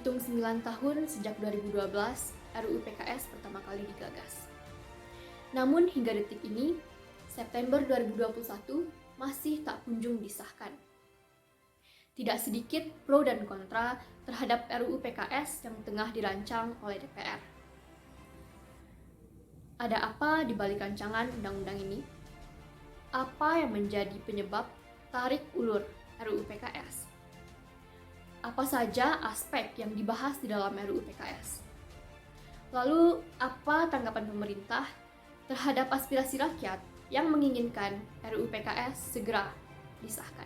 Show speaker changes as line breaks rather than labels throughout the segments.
Terhitung 9 tahun sejak 2012, RUU PKS pertama kali digagas. Namun hingga detik ini, September 2021 masih tak kunjung disahkan. Tidak sedikit pro dan kontra terhadap RUU PKS yang tengah dirancang oleh DPR. Ada apa di balik rancangan undang-undang ini? Apa yang menjadi penyebab tarik ulur RUU PKS? Apa saja aspek yang dibahas di dalam RUU PKS? Lalu, apa tanggapan pemerintah terhadap aspirasi rakyat yang menginginkan RUU PKS segera disahkan?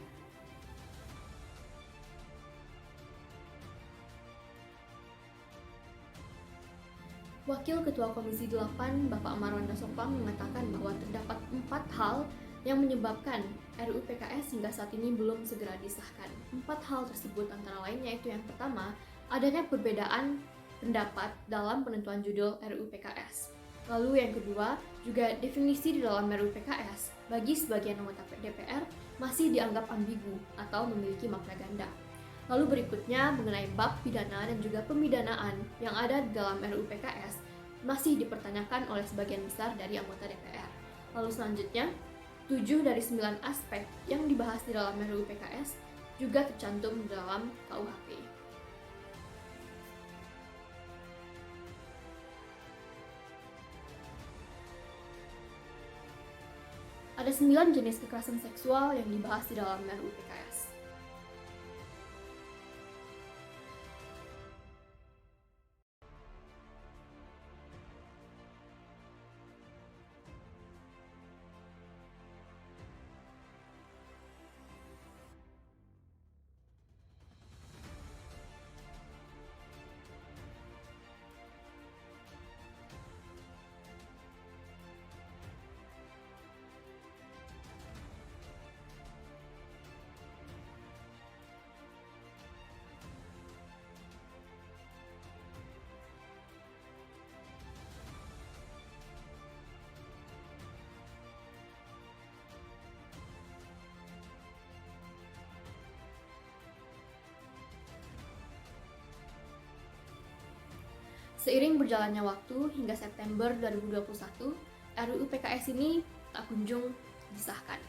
Wakil Ketua Komisi 8, Bapak Marwanda Sopang mengatakan bahwa terdapat 4 hal yang menyebabkan RUU PKS hingga saat ini belum segera disahkan. 4 hal tersebut antara lain yaitu yang pertama, adanya perbedaan pendapat dalam penentuan judul RUU PKS. Lalu yang kedua, juga definisi di dalam RUU PKS bagi sebagian anggota DPR masih dianggap ambigu atau memiliki makna ganda. Lalu berikutnya mengenai bab pidana dan juga pemidanaan yang ada di dalam RUU PKS masih dipertanyakan oleh sebagian besar dari anggota DPR. Lalu selanjutnya, 7 dari 9 aspek yang dibahas di dalam RUU PKS juga tercantum dalam KUHP. Ada 9 jenis kekerasan seksual yang dibahas di dalam RUU PKS. Seiring berjalannya waktu hingga September 2021, RUU PKS ini tak kunjung disahkan.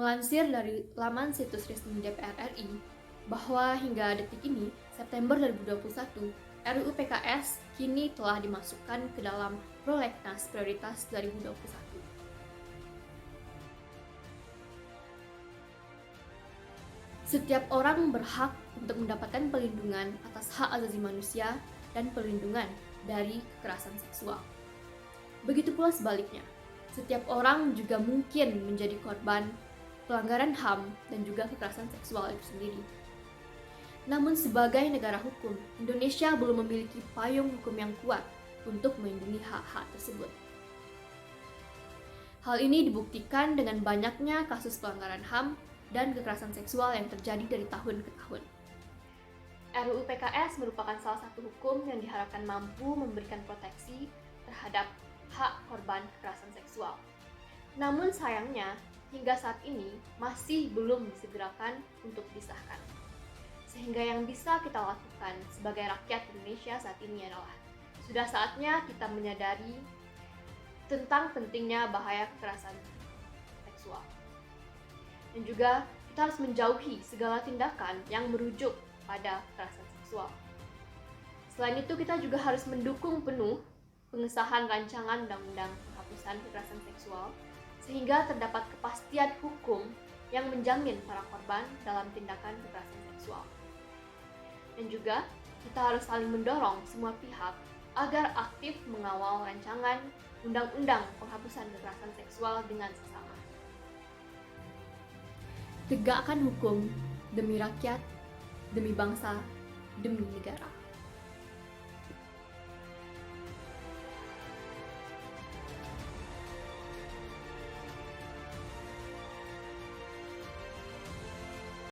Melansir dari laman situs resmi DPR RI, bahwa hingga detik ini, September 2021, RUU PKS kini telah dimasukkan ke dalam Prolegnas Prioritas 2021. Setiap orang berhak untuk mendapatkan perlindungan atas hak asasi manusia dan perlindungan dari kekerasan seksual. Begitu pula sebaliknya, setiap orang juga mungkin menjadi korban pelanggaran HAM dan juga kekerasan seksual itu sendiri. Namun sebagai negara hukum, Indonesia belum memiliki payung hukum yang kuat untuk melindungi hak-hak tersebut. Hal ini dibuktikan dengan banyaknya kasus pelanggaran HAM dan kekerasan seksual yang terjadi dari tahun ke tahun. RUU PKS merupakan salah satu hukum yang diharapkan mampu memberikan proteksi terhadap hak korban kekerasan seksual. Namun sayangnya, hingga saat ini masih belum disegerakan untuk disahkan. Sehingga yang bisa kita lakukan sebagai rakyat Indonesia saat ini adalah sudah saatnya kita menyadari tentang pentingnya bahaya kekerasan seksual. Dan juga kita harus menjauhi segala tindakan yang merujuk pada kekerasan seksual. Selain itu, kita juga harus mendukung penuh pengesahan rancangan undang-undang penghapusan kekerasan seksual sehingga terdapat kepastian hukum yang menjamin para korban dalam tindakan kekerasan seksual. Dan juga kita harus saling mendorong semua pihak agar aktif mengawal rancangan undang-undang penghapusan kekerasan seksual dengan sesama. Tegakkan hukum demi rakyat, demi bangsa, demi negara.